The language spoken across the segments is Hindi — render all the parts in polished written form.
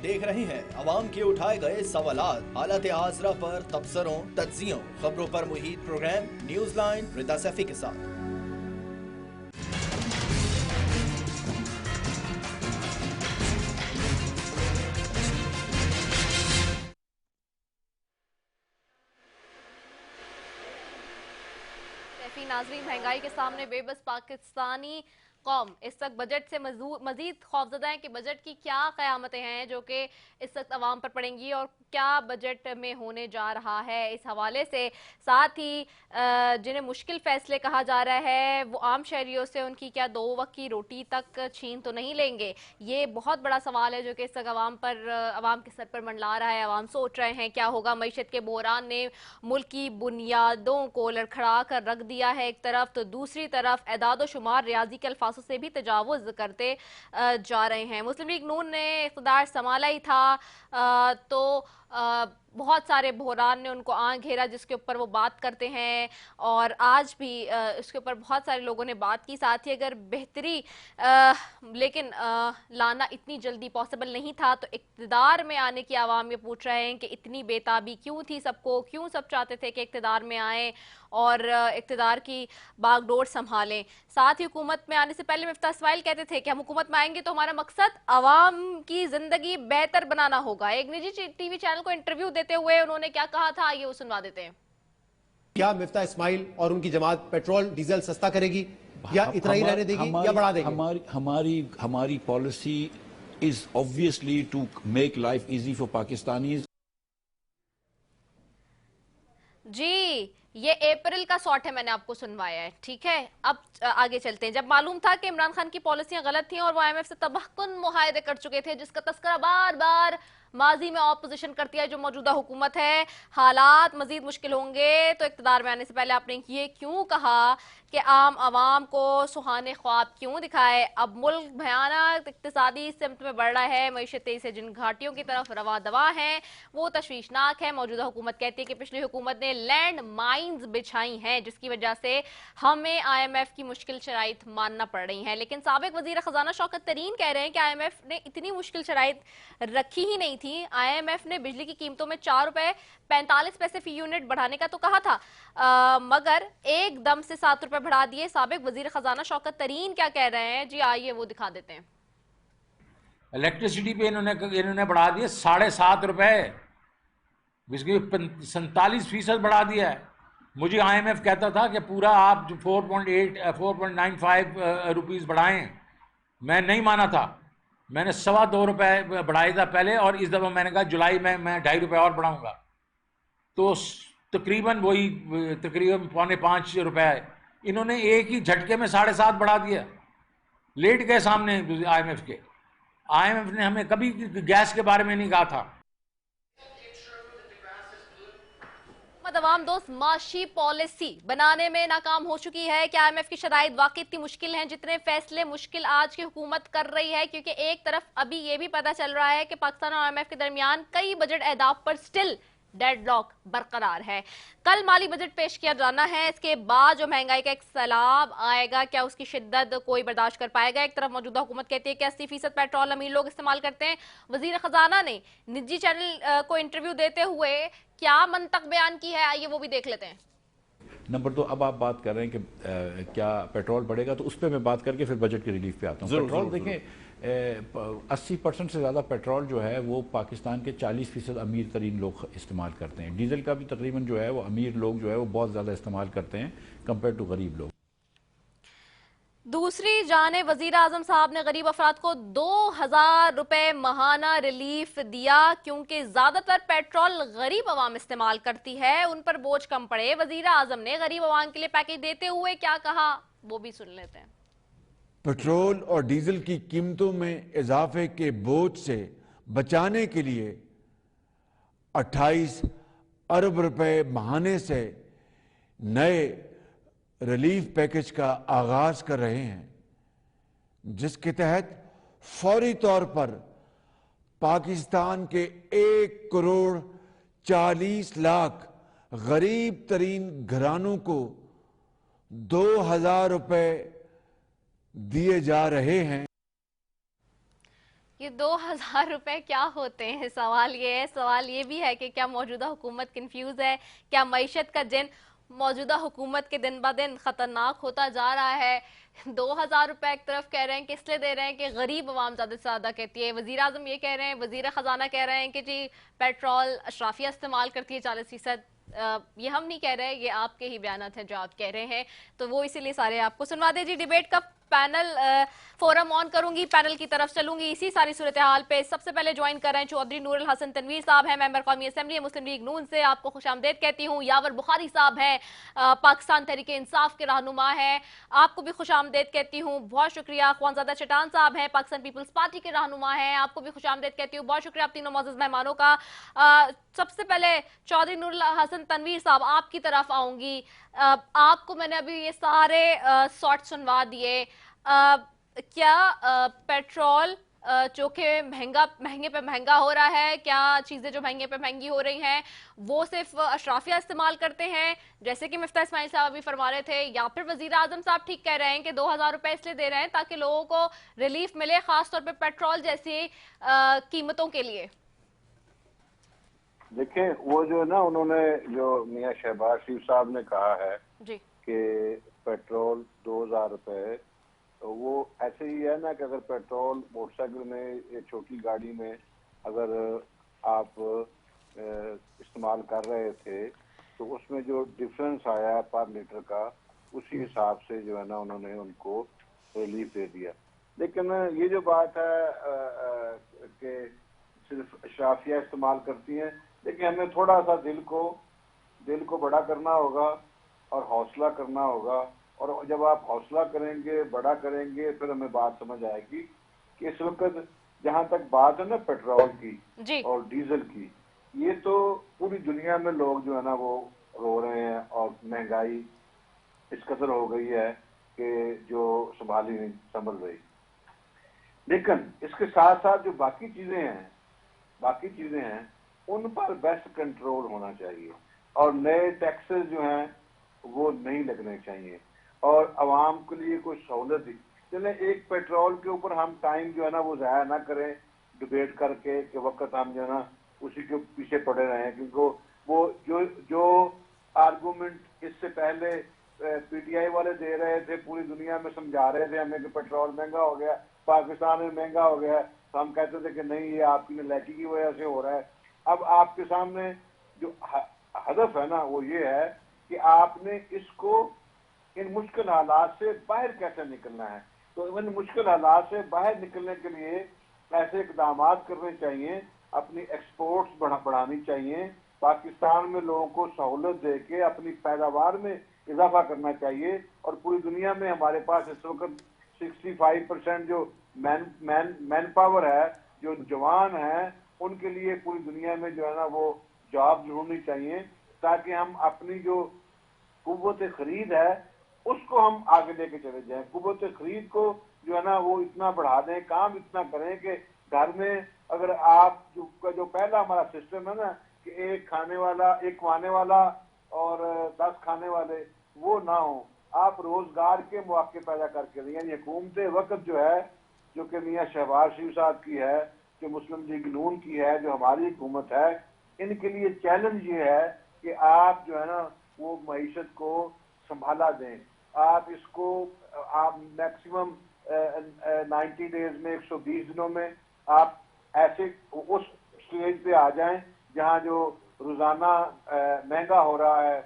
देख रहे हैं अवाम के उठाए गए सवालात, हालत हाजरा पर तबसरों, तज्जियों, खबरों पर मुहित प्रोग्राम न्यूज लाइन रिदा सैफी के साथ। नाजरीन, महंगाई के सामने बेबस पाकिस्तानी कौम इस वक्त बजट से मजीद खौफजदा है कि बजट की क्या क़यामतें हैं जो कि इस वक्त अवाम पर पड़ेंगी और क्या बजट में होने जा रहा है। इस हवाले से साथ ही जिन्हें मुश्किल फैसले कहा जा रहा है वो आम शहरियों से उनकी क्या 2 वक्त की रोटी तक छीन तो नहीं लेंगे, ये बहुत बड़ा सवाल है जो कि इस वक्त अवाम के सर पर मंडला रहा है। अवाम सोच रहे हैं क्या होगा। मईशत के बहरान ने मुल्क की बुनियादों को लड़खड़ा कर रख दिया है एक तरफ, तो दूसरी तरफ एदाद शुमार रियाजी के अल्फाजों से भी तजावुज करते जा रहे हैं। मुस्लिम लीग नून ने इक़्तिदार संभाला ही था तो बहुत सारे बहरान ने उनको आंख घेरा जिसके ऊपर वो बात करते हैं और आज भी इसके ऊपर बहुत सारे लोगों ने बात की। साथ ही अगर बेहतरी लेकिन लाना इतनी जल्दी पॉसिबल नहीं था, तो इक़्तिदार में आने की आवाम ये पूछ रहे हैं कि इतनी बेताबी क्यों थी सबको, क्यों सब चाहते थे कि इक़्तिदार में आए और इक़्तिदार की बागडोर संभालें। साथ ही हुकूमत में आने से पहले मिफ्ता इस्माइल कहते थे कि हम हुकूमत में आएंगे तो हमारा मकसद आवाम की जिंदगी बेहतर बनाना होगा। एक निजी टीवी चैनल को इंटरव्यू देते हुए उन्होंने क्या कहा था, ये वो सुनवा देते हैं। क्या मिफ्ता इस्माइल और उनकी जमात पेट्रोल डीजल सस्ता करेगी या इतना ही रहने देगी या बढ़ा देगी? हमारी policy is obviously to make life easy for Pakistanis. जी, ये अप्रैल का शॉट है, मैंने आपको सुनवाया है, ठीक है। अब आगे चलते हैं। जब मालूम था कि इमरान खान की पॉलिसियां गलत थी और वो IMF से तबाहकुन मुआहदे कर चुके थे जिसका तस्करा बार बार माजी में ऑपोजिशन करती है जो मौजूदा हुकूमत है, हालात मजीद मुश्किल होंगे, तो इक़्तिदार में आने से पहले आपने ये क्यों कहा कि आम आवाम को सुहाने ख्वाब क्यों दिखाए। अब मुल्क भयानक इक़्तिसादी सिमत में बढ़ रहा है, मईशत तेजी से जिन घाटियों की तरफ रवा दवा है वो तशवीशनाक है। मौजूदा हुकूमत कहती है कि पिछली हुकूमत ने लैंड माइन्स बिछाई हैं जिसकी वजह से हमें IMF की मुश्किल शराइत मानना पड़ रही है। लेकिन साबिक वजीर खजाना शौकत तरीन कह रहे हैं कि IMF ने इतनी मुश्किल शराइत रखी ही नहीं थी। IMF ने बिजली की कीमतों में 4 रुपए 45 पैसे फी यूनिट बढ़ाने का तो कहा था, मगर एकदम से 7 रुपए बढ़ा दिए। साबिक वजीर खजाना शौकत तरीन क्या कह रहे हैं, जी आइए वो दिखा देते हैं। इलेक्ट्रिसिटी पे इन्होंने बढ़ा दिए 7.5 रुपए, जिसकी 47% बढ़ा दिया है। मुझे IMF कहता था कि पूरा आप जो 4.95 रुपीज़ बढ़ाएं, मैं नहीं माना था। मैंने 2.25 रुपए बढ़ाया था पहले और इस दफ़ा मैंने कहा जुलाई में मैं 2.5 रुपए और बढ़ाऊंगा, तो तकरीबन 4.5 रुपए इन्होंने एक ही झटके में 7.5 बढ़ा दिया। लेट गए सामने IMF के। IMF ने हमें कभी गैस के बारे में नहीं कहा था। अवाम दोस्त माशी पॉलिसी बनाने में नाकाम हो चुकी है। क्या IMF की शराइत वाकई इतनी मुश्किल हैं जितने फैसले मुश्किल आज की हुकूमत कर रही है? क्योंकि एक तरफ अभी ये भी पता चल रहा है कि पाकिस्तान और IMF के दरमियान कई बजट अहदाफ पर स्टिल डेडलॉक बरकरार है। कल माली बजट पेश किया जाना है, इसके बाद जो महंगाई का एक सैलाब आएगा क्या उसकी शिद्दत कोई बर्दाश्त कर पाएगा? एक तरफ मौजूदा हुकूमत कहती है कि 80% पेट्रोल अमीर लोग इस्तेमाल करते हैं। वजीर खजाना ने निजी चैनल को इंटरव्यू देते हुए क्या मंतक बयान की है, आइए वो भी देख लेते हैं। नंबर 2, अब आप बात कर रहे हैं कि क्या पेट्रोल बढ़ेगा, तो उस पर मैं बात करके फिर बजट की रिलीफ पे आता हूँ। पेट्रोल देखें, 80% से ज़्यादा पेट्रोल जो है वो पाकिस्तान के 40% अमीर तरीन लोग इस्तेमाल करते हैं। डीजल का भी तकरीबन जो है वो अमीर लोग जो है वो बहुत ज़्यादा इस्तेमाल करते हैं कंपेयर टू गरीब लोग। दूसरी जाने वजीर आजम साहब ने गरीब अफराद को 2000 रुपए माहाना रिलीफ दिया क्योंकि ज्यादातर पेट्रोल गरीब अवाम इस्तेमाल करती है, उन पर बोझ कम पड़े। वजीर आजम ने गरीब अवाम के लिए पैकेज देते हुए क्या कहा, वो भी सुन लेते हैं। पेट्रोल और डीजल की कीमतों में इजाफे के बोझ से बचाने के लिए 28 अरब रुपए माहाने से नए रिलीफ पैकेज का आगाज कर रहे हैं, जिसके तहत फौरी तौर पर पाकिस्तान के 1 करोड़ 40 लाख गरीब तरीन घरानों को 2000 रुपए दिए जा रहे हैं। ये 2,000 रुपए क्या होते हैं? सवाल ये है। सवाल ये भी है कि क्या मौजूदा हुकूमत कंफ्यूज है? क्या मईशत का जिन मौजूदा हुकूमत के दिन ब दिन खतरनाक होता जा रहा है? 2,000 रुपए एक तरफ कह रहे हैं कि इसलिए दे रहे हैं कि गरीब आवाम ज़्यादा से ज़्यादा कहती है। वज़ीर आज़म ये कह रहे हैं, वज़ीर ख़जाना कह रहे हैं कि जी पेट्रोल अशराफिया इस्तेमाल करती है 40%। ये हम नहीं कह रहे, ये आपके ही बयानात हैं जो आप कह रहे हैं, तो वो इसीलिए सारे आपको सुनवा दे। जी डिबेट का पैनल फोरम ऑन करूंगी, पैनल की तरफ चलूंगी इसी सारी सूरत हाल पे। सबसे पहले ज्वाइन कर रहे हैं चौधरी नूरुल हसन तनवीर साहब हैं, मेंबर कौमी असेंबली मुस्लिम लीग नून से, आपको खुशामदेद कहती हूँ। यावर बुखारी साहब हैं, पाकिस्तान तहरीक इंसाफ के रहनुमा हैं, आपको भी खुशामदेद कहती हूँ, बहुत शुक्रिया। ख्वानज़ादा चटान साहब हैं, पाकिस्तान पीपल्स पार्टी के रहनुमा हैं, आपको भी खुशामदेद कहती हूँ, बहुत शुक्रिया आप तीनों मौजूद मेहमानों का। सबसे पहले चौधरी नूरुल हसन तनवीर साहब आपकी तरफ आऊंगी। आपको मैंने अभी ये सारे शॉर्ट सुनवा दिए। क्या पेट्रोल जो कि महंगे पे महंगा हो रहा है, क्या चीज़ें जो महंगे पे महंगी हो रही हैं वो सिर्फ अशराफिया इस्तेमाल करते हैं जैसे कि मिफ्ता इस्माइल साहब अभी फरमा रहे थे, या फिर वज़ीर आज़म साहब ठीक कह रहे हैं कि 2,000 रुपए इसलिए दे रहे हैं ताकि लोगों को रिलीफ मिले, खासतौर पे पेट्रोल जैसी कीमतों के लिए? देखिए, वो जो ना उन्होंने जो मियां शहबाज शरीफ साहब ने कहा है जी कि पेट्रोल 2,000 रुपए, तो वो ऐसे ही है ना कि अगर पेट्रोल मोटरसाइकिल में या छोटी गाड़ी में अगर आप इस्तेमाल कर रहे थे तो उसमें जो डिफरेंस आया पर लीटर का, उसी हिसाब से जो है ना उन्होंने उनको रिलीफ दे दिया। लेकिन ये जो बात है कि सिर्फ अशराफिया इस्तेमाल करती हैं, लेकिन हमें थोड़ा सा दिल को बड़ा करना होगा और हौसला करना होगा, और जब आप हौसला करेंगे, बड़ा करेंगे, फिर हमें बात समझ आएगी कि इस वक्त जहां तक बात है ना पेट्रोल की और डीजल की, ये तो पूरी दुनिया में लोग जो है ना वो रो रहे हैं, और महंगाई इस कदर हो गई है कि जो संभल रही। लेकिन इसके साथ साथ जो बाकी चीजें हैं उन पर बेस्ट कंट्रोल होना चाहिए, और नए टैक्सेस जो हैं वो नहीं लगने चाहिए, और आवाम के लिए कोई सहूलत दी। चले एक पेट्रोल के ऊपर हम टाइम जो है ना वो जाया ना करें डिबेट करके कि वक्त हम जो है ना उसी के पीछे पड़े रहे हैं, क्योंकि वो जो आर्गूमेंट इससे पहले पीटीआई वाले दे रहे थे, पूरी दुनिया में समझा रहे थे हमें कि पेट्रोल महंगा हो गया, पाकिस्तान में महंगा हो गया, तो हम कहते थे कि नहीं, ये आपकी नलायकी की वजह से हो रहा है। अब आपके सामने जो हदफ है ना वो ये है कि आपने इसको इन मुश्किल हालात से बाहर कैसे निकलना है। तो इन मुश्किल हालात से बाहर निकलने के लिए ऐसे इकदाम करने चाहिए, अपनी एक्सपोर्ट्स बढ़ानी चाहिए, पाकिस्तान में लोगों को सहूलत दे के अपनी पैदावार में इजाफा करना चाहिए, और पूरी दुनिया में हमारे पास इस वक्त 65% जो मैन पावर है, जो जवान है, उनके लिए पूरी दुनिया में जो है ना वो जॉब ढूंढनी चाहिए, ताकि हम अपनी जो कुव्वत खरीद है उसको हम आगे लेके चले जाएं। कुव्वत खरीद को जो है ना वो इतना बढ़ा दें, काम इतना करें कि घर में अगर आप जो पहला हमारा सिस्टम है ना कि एक कमाने वाला और 10 खाने वाले, वो ना हो, आप रोजगार के मौके पैदा करके दें। यानी हुकूमत वक्त जो है, जो कि मियां शहबाज शरीफ साहब की है, जो मुस्लिम लीग नून की है, जो हमारी हुकूमत है, इनके लिए चैलेंज ये है कि आप जो है ना वो मईशत को संभाला दें। आप मैक्सिमम 90 डेज में, 120 दिनों में आप ऐसे उस स्टेज पे आ जाएं जहां जो रोजाना महंगा हो रहा है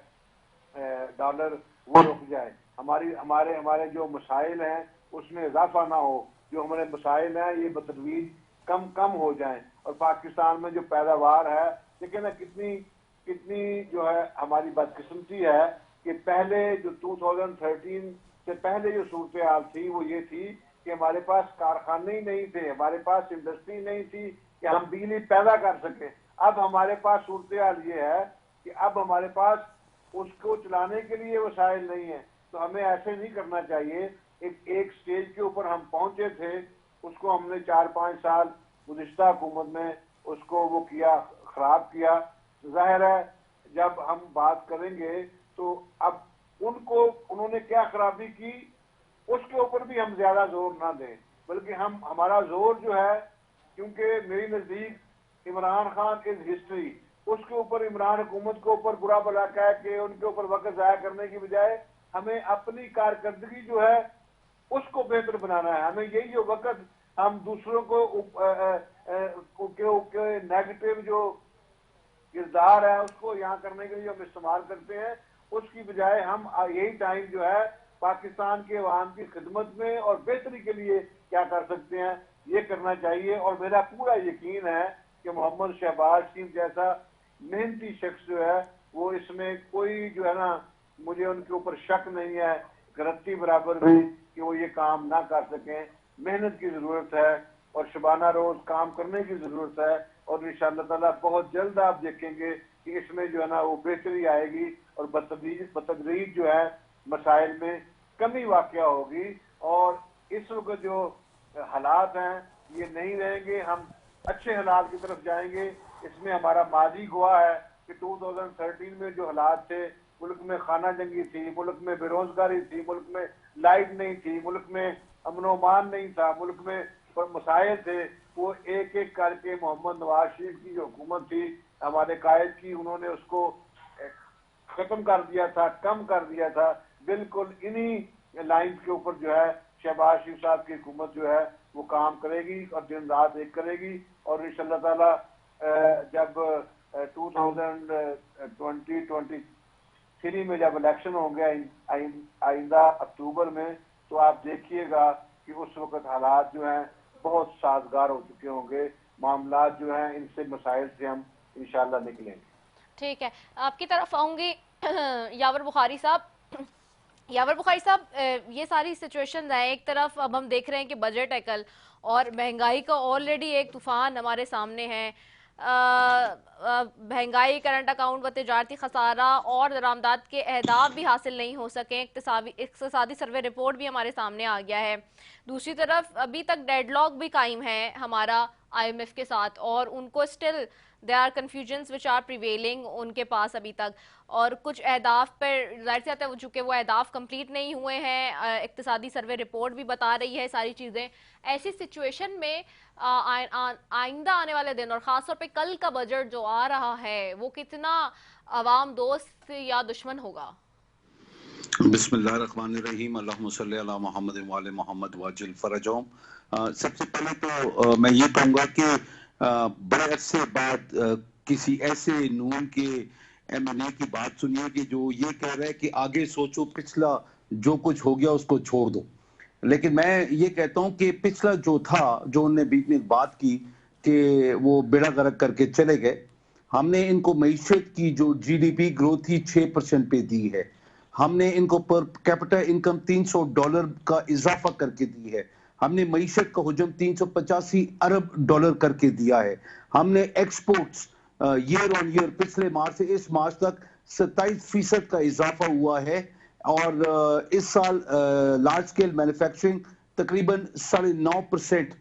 डॉलर, वो रुक जाए, हमारे जो मसाइल हैं उसमें इजाफा ना हो, जो हमारे मसाइल हैं ये बतदरीज कम हो जाएं, और पाकिस्तान में जो पैदावार है, देखिए ना कितनी जो है हमारी बदकिस्मती है कि पहले जो 2013 से पहले जो सूरत हाल थी वो ये थी कि हमारे पास कारखाने ही नहीं थे, हमारे पास इंडस्ट्री नहीं थी कि हम बिजली पैदा कर सकें। अब हमारे पास सूरत हाल ये है कि अब हमारे पास उसको चलाने के लिए वसाइल नहीं है। तो हमें ऐसे नहीं करना चाहिए। एक स्टेज के ऊपर हम पहुंचे थे, उसको हमने 4-5 साल गुज़िश्ता हुकूमत में उसको वो किया, खराब किया। जाहिर है जब हम बात करेंगे तो अब उन्होंने क्या खराबी की उसके ऊपर भी हम ज्यादा जोर ना दें, बल्कि हमारा जोर जो है क्योंकि मेरी नजदीक इमरान खान इज हिस्ट्री, उसके ऊपर इमरान हुकूमत के ऊपर बुरा भला कह के उनके ऊपर वक्त जाया करने की बजाय हमें अपनी कारकर्दगी जो है उसको बेहतर बनाना है। हमें यही जो वक्त हम दूसरों को नेगेटिव जो किरदार है उसको यहाँ करने के लिए हम इस्तेमाल करते हैं, उसकी बजाय हम यही टाइम जो है पाकिस्तान के अवाम की खिदमत में और बेहतरी के लिए क्या कर सकते हैं ये करना चाहिए। और मेरा पूरा यकीन है कि मोहम्मद शहबाज शरीफ जैसा मेहनती शख्स जो है वो इसमें कोई जो है ना, मुझे उनके ऊपर शक नहीं है गलती बराबर भी कि वो ये काम ना कर सकें। मेहनत की जरूरत है और शबाना रोज काम करने की जरूरत है और इंशाअल्लाह ताला बहुत जल्द आप देखेंगे कि इसमें जो है ना वो बेहतरी आएगी और बतदरीज जो है मसाइल में कमी वाक़या होगी। और इस वक्त जो हालात हैं ये नहीं रहेंगे, हम अच्छे हालात की तरफ जाएंगे। इसमें हमारा माजी गवाह है कि 2013 में जो हालात थे, मुल्क में खाना जंगी थी, मुल्क में बेरोजगारी थी, मुल्क में लाइट नहीं थी, मुल्क में अमन-ओ-अमान नहीं था, मुल्क में मसाइल थे, वो एक एक करके मोहम्मद नवाज शरीफ की जो हुकूमत थी हमारे कायद की, उन्होंने उसको खत्म कर दिया था, कम कर दिया था। बिल्कुल इन्हीं लाइन के ऊपर जो है शहबाज शरीफ साहब की हुकूमत जो है वो काम करेगी और दिन रात एक करेगी। और इंशाअल्लाह ताला जब 2023 में जब इलेक्शन होंगे आइंदा अक्टूबर में, तो आप देखिएगा कि उस वक्त हालात जो हैं बहुत साजगार हो चुके होंगे, मामला जो हैं इनसे मसाइल से हम इंशाअल्लाह निकलेंगे। ठीक है, आपकी तरफ आऊंगी यावर बुखारी साहब। यावर बुखारी साहब, ये सारी सिचुएशंस हैं, एक तरफ अब हम देख रहे हैं कि बजट है कल और महंगाई का ऑलरेडी एक तूफान हमारे सामने है। महंगाई, करंट अकाउंट व तिजारती खसारा और दरामदात के अहदाफ भी हासिल नहीं हो सके। इक्तिसादी सर्वे रिपोर्ट भी हमारे सामने आ गया है। दूसरी तरफ अभी तक डेडलॉक भी कायम है हमारा IMF के साथ और उनको still they are confusions which are prevailing उनके पास अभी तक। और कुछ अहदाफ पर जाहिर सी बात है चूँकि वो अहदाफ कंप्लीट नहीं हुए हैं, इक्तिसादी सर्वे रिपोर्ट भी बता रही है सारी चीज़ें। ऐसी सिचुएशन में आइंदा आने वाले दिन और ख़ासतौर पे कल का बजट जो आ रहा है वो कितना अवाम दोस्त या दुश्मन होगा? बिस्मिल्लाहिर्रहमानिर्रहीम, अल्लाहुम्मा सल्ली अला मुहम्मद व आले मुहम्मद वाजिल फरजहुम। सबसे पहले तो मैं ये कहूँगा कि बड़े अरसे बाद किसी ऐसे नून के MNA की बात सुनिए कि जो ये कह रहा है कि आगे सोचो, पिछला जो कुछ हो गया उसको छोड़ दो। लेकिन मैं ये कहता हूँ कि पिछला जो था, जो उन्होंने बीच में बात की कि वो बेड़ा गर्क करके चले गए, हमने इनको मईशत की जो GDP ग्रोथ थी 6% पे दी है, हमने इनको पर कैपिटा इनकम $300 का इजाफा करके दी है, हमने मईशत का हुजम $385 अरब करके दिया है, हमने एक्सपोर्ट्स ईयर ऑन ईयर पिछले मार्च से इस मार्च तक 27% का इजाफा हुआ है। और इस साल लार्ज स्केल मैन्युफैक्चरिंग तकरीबन 9.5%,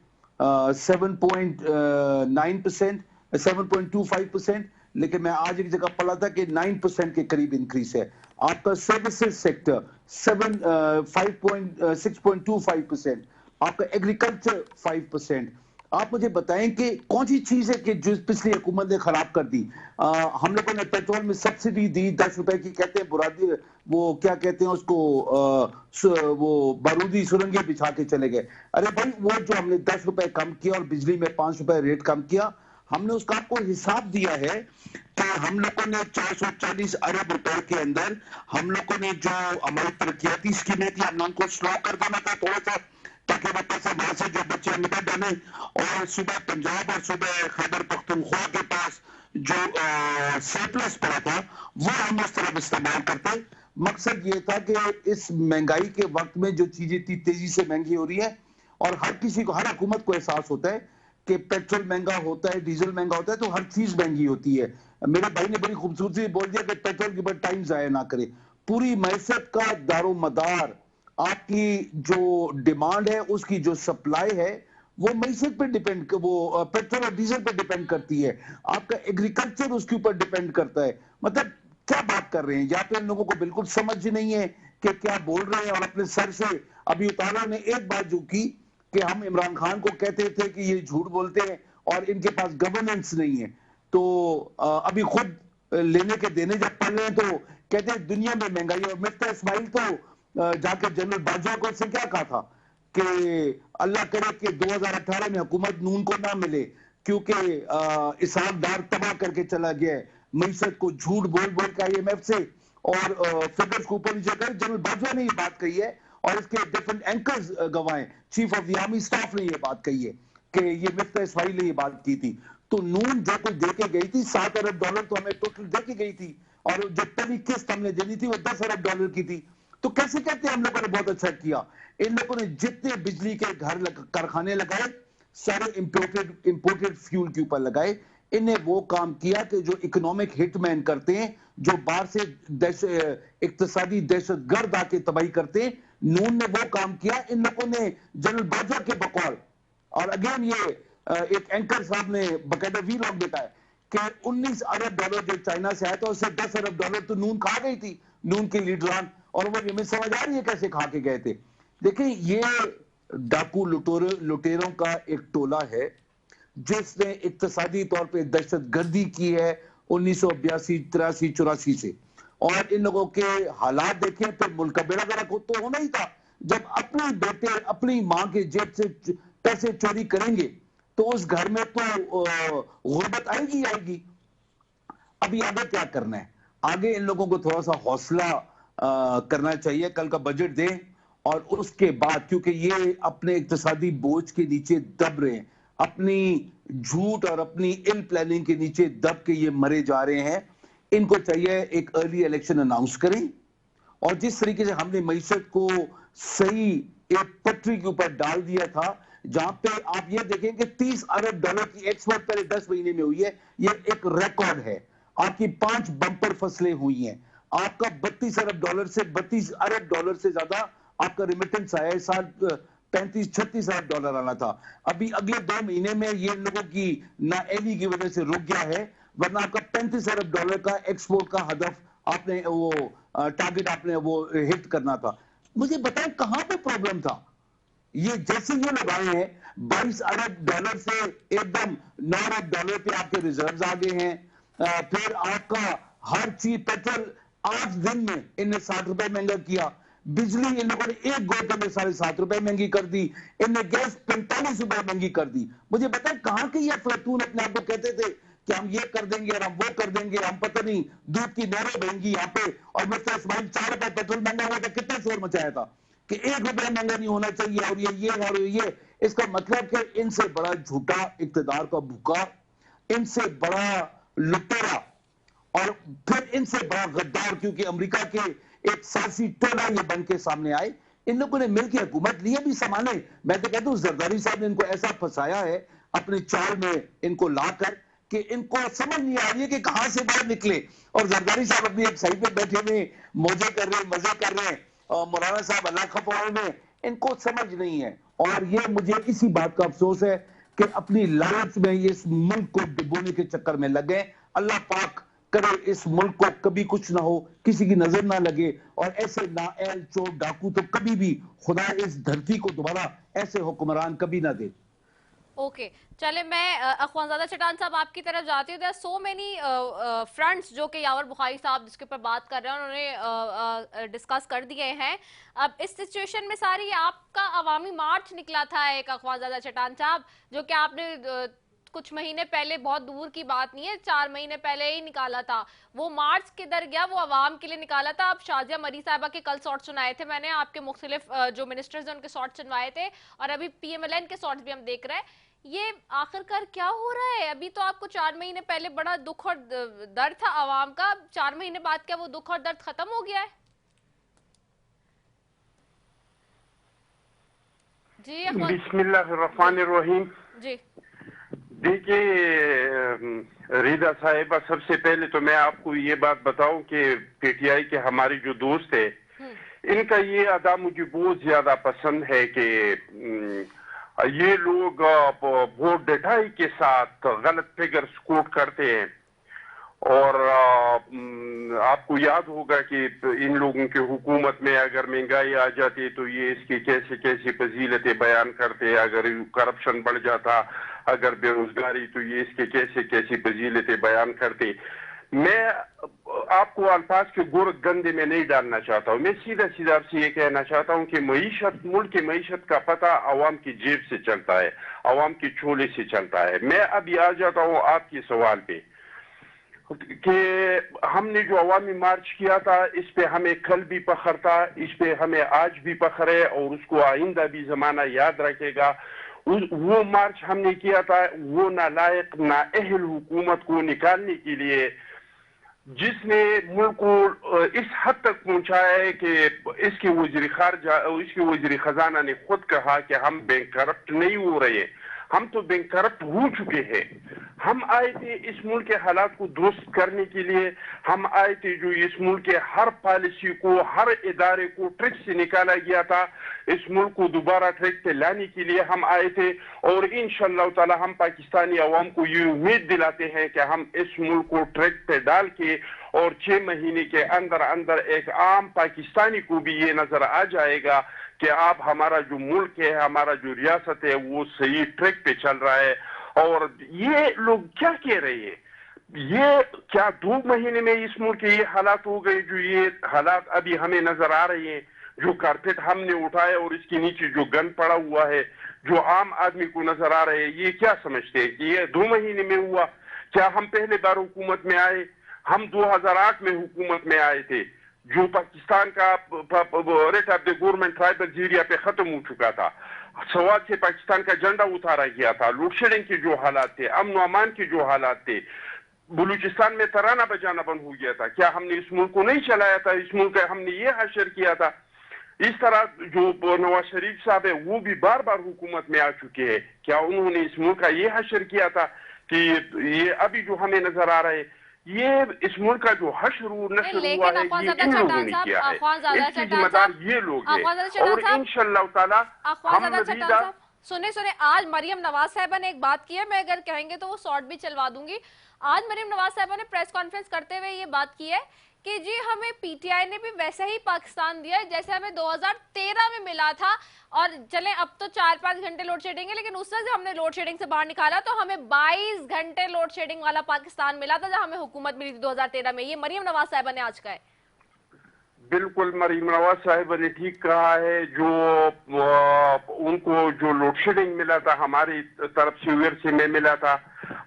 7.9%, 7.25%, लेकिन मैं आज एक जगह पढ़ा था कि 9% के करीब इंक्रीज है। आपका सर्विसेज सेक्टर 6.25%, आपका एग्रीकल्चर 5%। आप मुझे बताएं कि कौन सी चीज है कि जो पिछली हुकूमत ने खराब कर दी? हम लोगों ने पेट्रोल में सब्सिडी दी 10 रुपए की, कहते हैं बुरादी, वो क्या कहते हैं उसको, वो बारूदी सुरंगे बिछा के चले गए। अरे भाई, वो जो हमने 10 रुपए कम किया और बिजली में 5 रुपए रेट कम किया, हमने उसका आपको हिसाब दिया है कि हम लोगों ने 440 अरब रुपए के अंदर हम लोगों ने जो हमारी तरक्याती स्कीमें थी हमने उनको स्लो कर देना था थोड़ा सा, ताकि वो पैसे वहां से जो बच्चे निकल डाले और सुबह पंजाब और सुबह खैबर पख्तूनख्वा के पास जो सरप्लस पड़ा था वो हम उस तरफ इस्तेमाल करते। मकसद ये था कि इस महंगाई के वक्त में जो चीजें इतनी तेजी से महंगी हो रही है और हर किसी को, हर हुकूमत को एहसास होता है कि पेट्रोल महंगा होता है, डीजल महंगा होता है, तो हर चीज महंगी होती है। मेरे भाई ने बड़ी खूबसूरती से बोल दिया कि पेट्रोल के ऊपर टाइम जाया ना करे। पूरी मैसत का दारोमदार आपकी जो डिमांड है, उसकी जो सप्लाई है, वो मैसत पे डिपेंड, वो पेट्रोल और डीजल पे डिपेंड करती है। आपका एग्रीकल्चर उसके ऊपर डिपेंड करता है। मतलब क्या बात कर रहे हैं? यहाँ पे लोगों को बिल्कुल समझ नहीं है कि क्या बोल रहे हैं। और अपने सर से अभी उतारा ने एक बात जो की कि हम इमरान खान को कहते थे कि ये झूठ बोलते हैं और इनके पास गवर्नेंस नहीं है। तो अभी खुद लेने के देने जब पड़ रहे हैं तो कहते हैं दुनिया में महंगाई। और मिफ्ता इस्माइल तो जाके जनरल बाजवा को उससे क्या कहा था कि अल्लाह करे कि 2018 में हुकूमत नून को ना मिले, क्योंकि इसहाक डार तबाह करके चला गया है मईशत को झूठ बोल बोल के IMF से और फिगर्स को ऊपर नीचे कर। जनरल बाजवा ने ये बात कही है और इसके डिफरेंट एंकर्स गवाए, chief of the army staff ने ये बात कही है कि ये मिफ्ता इस्माइल ने ये बात की थी। तो नून जो कुछ दे के गई थी $7 अरब तो हमें टोटल दे के गई थी, और जो पहली किस्त हमने देनी थी वो $10 अरब की थी। तो कैसे कहते हैं हम लोगों ने बहुत अच्छा किया। इन लोगों ने जितने बिजली के घर कारखाने लगाए सारे इंपोर्टेड फ्यूल के ऊपर लगाए। इन्हें वो काम किया कि जो इकोनॉमिक हिटमैन करते हैं, जो बाहर से इक्तिसादी दहशतगर्द आके तबाही करते हैं, नून ने वो काम किया। इन लोगों ने जनरल बाजवा के बकौल, और अगेन ये एक एंकर साहब ने बकायदा वीलॉग बताया कि $19 अरब जो चाइना से आया था उससे $10 अरब तो नून खा गई थी, नून के लीडरान। और वो हमें समझ आ रही है कैसे खा के गए थे। देखिए ये डाकू लुटेरों का एक टोला है जिसने इक्तिसादी तौर पे दहशतगर्दी की है 1982, 83, 84 से। और इन लोगों के हालात देखें तो मुल्क का बेड़ा गर्क तो होना ही था। जब अपने बेटे अपनी मां के जेब से पैसे चोरी करेंगे तो उस घर में तो गुर्बत आएगी आएगी। अभी आगे क्या करना है, आगे इन लोगों को थोड़ा सा हौसला करना चाहिए, कल का बजट दें और उसके बाद, क्योंकि ये अपने इक्तिसादी बोझ के नीचे दब रहे हैं, अपनी झूठ और अपनी इल प्लानिंग के नीचे दब के ये मरे जा रहे हैं। इनको चाहिए एक अर्ली इलेक्शन अनाउंस करें और जिस तरीके से हमने मईशत को सही एक पटरी के ऊपर डाल दिया था, जहां पे आप ये देखें कि $30 अरब की एक्सपोर्ट पहले 10 महीने में हुई है, ये एक रिकॉर्ड है। आपकी 5 बम्पर फसलें हुई हैं, आपका $32 अरब से $32 अरब से ज्यादा आपका रिमिटेंस आया है। साल 35-36 अरब आना था। अभी अगले 2 महीने में ये इन लोगों की नाअहली की वजह से रुक गया है, वरना आपका $35 अरब का एक्सपोर्ट का हदफ आपने वो टारगेट आपने वो हिट करना था। मुझे बताएं कहां पे प्रॉब्लम था। ये जैसे ये लगाए हैं $22 अरब से एकदम $9 अरब पे आपके रिजर्व्स आ गए हैं। फिर आपका हर चीज पेट्रोल 8 दिन में इन्हें ₹60 महंगा किया, बिजली इन लोगों ने एक गोते में ₹7.5 महंगी कर दी, इन्हें गैस ₹45 महंगी कर दी। मुझे बताएं कहां के ये अफलातून अपने आप को कहते थे कि हम ये कर देंगे और हम वो कर देंगे, हम पता नहीं दूध की नहरें बहेंगी यहाँ पे। और मिस्टर इस्माइल ₹4 पेट्रोल महंगा हुआ था, कितना शोर मचाया था कि ₹1 महंगा नहीं होना चाहिए और ये और ये। इसका मतलब कि इनसे बड़ा झूठा इक्तदार का भूखा, इनसे बड़ा लुटेरा और फिर इनसे बड़ा गद्दार, क्योंकि अमेरिका के एक सासी टोला ये बन के सामने आए। इन लोगों ने मिलकर हुकूमत लिए भी संभाले। मैं तो कहता हूँ जरदारी साहब ने इनको ऐसा फंसाया है अपने चाल में इनको लाकर कि इनको समझ नहीं आ रही है कि कहां से बाहर निकले। और जरदारी साहब अपनी एक साइड पे बैठे हुए मौजे कर रहे हैं, मजे कर रहे हैं, और मौलाना साहब अल्लाह खफाओं में, इनको समझ नहीं है। और ये मुझे इसी बात का अफसोस है कि अपनी लालच में ये इस मुल्क को डुबोने के चक्कर में लगे। अल्लाह पाक करे इस मुल्क को कभी कुछ ना हो, किसी की नजर ना लगे, और ऐसे नाअहल चोर डाकू तो कभी भी खुदा इस धरती को दोबारा ऐसे हुक्मरान कभी ना दे। ओके चले, मैं अख्वानज़ादा चटान साहब आपकी तरफ जाती हूँ। सो मेनी फ्रंट्स जो कि यावर बुखारी साहब जिसके ऊपर बात कर रहे हैं उन्होंने डिस्कस कर दिए हैं। अब इस सिचुएशन में सारी आपका अवामी मार्च निकला था एक, अख्वानज़ादा चटान साहब, जो कि आपने कुछ महीने पहले, बहुत दूर की बात नहीं है, 4 महीने पहले ही निकाला था। वो मार्च किधर गया? वो आवाम के लिए निकाला था। अब शाजिया मरी साहिबा के कल शॉर्ट सुनाए थे मैंने, आपके मुख्तलिफ जो मिनिस्टर्स हैं उनके शॉर्ट सुनवाए थे, और अभी PMLN के शॉर्ट्स भी हम देख रहे हैं। ये आखिरकार क्या हो रहा है? अभी तो आपको 4 महीने पहले बड़ा दुख और दर्द था आवाम का, 4 महीने बाद क्या वो दुख और दर्द खत्म हो गया है? जी बिस्मिल्लाहिर्रहमानिर्रहीम। जी देखिए रीदा साहिबा, सबसे पहले तो मैं आपको ये बात बताऊं कि PTI के हमारे जो दोस्त है, इनका ये अदा मुझे बहुत ज्यादा पसंद है कि ये लोग वोट डटाई के साथ गलत फिगर्स कोट करते हैं और आपको याद होगा कि इन लोगों की हुकूमत में अगर महंगाई आ जाती तो ये इसकी कैसे कैसी फजीलतें बयान करते, अगर करप्शन बढ़ जाता, अगर बेरोजगारी, तो ये इसके कैसे कैसी फजीलतें बयान करते। मैं आपको अल्फाज के गंदे में नहीं डालना चाहता हूँ, मैं सीधा सीधा आपसे ये कहना चाहता हूँ कि मईशत, मुल्क की मईशत का पता अवाम की जेब से चलता है, अवाम की चोले से चलता है। मैं अभी आ जाता हूँ आपके सवाल पे कि हमने जो अवामी मार्च किया था, इस पे हमें कल भी फख्र था, इस पे हमें आज भी फख्र है और उसको आइंदा भी जमाना याद रखेगा। वो मार्च हमने किया था वो नालायक नाअहल हुकूमत को निकालने के लिए, जिसने मुल्क को इस हद तक पहुंचाया है कि इसके वज़ीर खारजा, इसके वज़ीर खजाना ने खुद कहा कि हम बैंक करप्ट नहीं हो रहे, हम तो बैंक करप्ट हो चुके हैं। हम आए थे इस मुल्क के हालात को दुरुस्त करने के लिए, हम आए थे जो इस मुल्क के हर पॉलिसी को, हर इदारे को ट्रैक से निकाला गया था, इस मुल्क को दोबारा ट्रैक पे लाने के लिए हम आए थे। और इंशाअल्लाह ताला हम पाकिस्तानी अवाम को ये उम्मीद दिलाते हैं कि हम इस मुल्क को ट्रैक पे डाल के और 6 महीने के अंदर अंदर एक आम पाकिस्तानी को भी ये नजर आ जाएगा कि आप हमारा जो मुल्क है, हमारा जो रियासत है, वो सही ट्रैक पे चल रहा है। और ये लोग क्या कह रहे हैं, ये क्या 2 महीने में इस मुल्क के ये हालात हो गए, जो ये हालात अभी हमें नजर आ रहे हैं, जो कारपेट हमने उठाया और इसके नीचे जो गन पड़ा हुआ है, जो आम आदमी को नजर आ रहे हैं, ये क्या समझते हैं कि ये 2 महीने में हुआ? क्या हम पहले बार हुकूमत में आए? हम 2008 में हुकूमत में आए थे, जो पाकिस्तान का rate of the government tribal area पे खत्म हो चुका था, सवाल से पाकिस्तान का झंडा उतारा गया था, लोड शेडिंग के जो हालात थे, अमन अमान के जो हालात थे, बलूचिस्तान में तराना बजाना बंद हो गया था। क्या हमने इस मुल्क को नहीं चलाया था? इस मुल्क का हमने ये हशर किया था। इस तरह जो नवाज शरीफ साहब है वो भी बार बार हुकूमत में आ चुके हैं, क्या उन्होंने इस मुल्क का ये हशर किया था कि ये अभी जो हमें नजर आ रहे हैं, ये इस मुल्क का जो हशर नशर हुआ है, ये इन लोगों ने किया है, इसकी जिम्मेदार ये लोग हैं। और इंशाअल्लाह ताला हम मज़ीद सुने आज मरियम नवाज साहिबा ने एक बात की है, मैं अगर कहेंगे तो वो शॉर्ट भी चलवा दूंगी। आज मरियम नवाज साहिबा ने प्रेस कॉन्फ्रेंस करते हुए ये बात की है कि जी हमें पीटीआई ने भी वैसे ही पाकिस्तान दिया है जैसे हमें 2013 में मिला था, और चले अब तो 4-5 घंटे लोड शेडिंग है, लेकिन उससे हमने लोड शेडिंग से बाहर निकाला तो हमें 22 घंटे लोड शेडिंग वाला पाकिस्तान मिला था जब हमें हुकूमत मिली थी 2013 में। ये मरियम नवाज साहिबा ने आज कहा है। बिल्कुल मरियम नवाज साहिबा ने ठीक कहा है। जो उनको जो लोड शेडिंग मिला था हमारी तरफ से, विरसे में मिला था,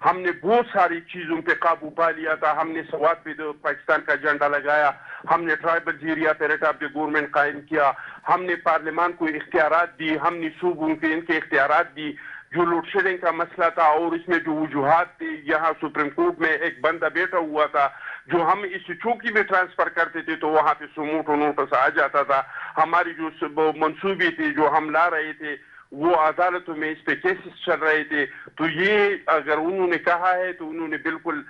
हमने बहुत सारी चीजों पे काबू पा लिया था। हमने सवात पे तो पाकिस्तान का झंडा लगाया, हमने ट्राइबल एरिया पे रेट ऑफ द गवर्नमेंट कायम किया, हमने पार्लियामान को इख्तियारात दी, हमने सूबों के इनके इख्तियारात दी। जो लोड शेडिंग का मसला था और इसमें जो वजूहात थी, यहाँ सुप्रीम कोर्ट में एक बंदा बैठा हुआ था, जो हम इस चौकी में ट्रांसफर करते थे तो वहां पे सुमोटो नोटिस आ जाता था। हमारी जो मंसूबे थे जो हम ला रहे थे वो अदालतों में इस पे केसेस चल रहे थे। तो ये अगर उन्होंने कहा है तो उन्होंने बिल्कुल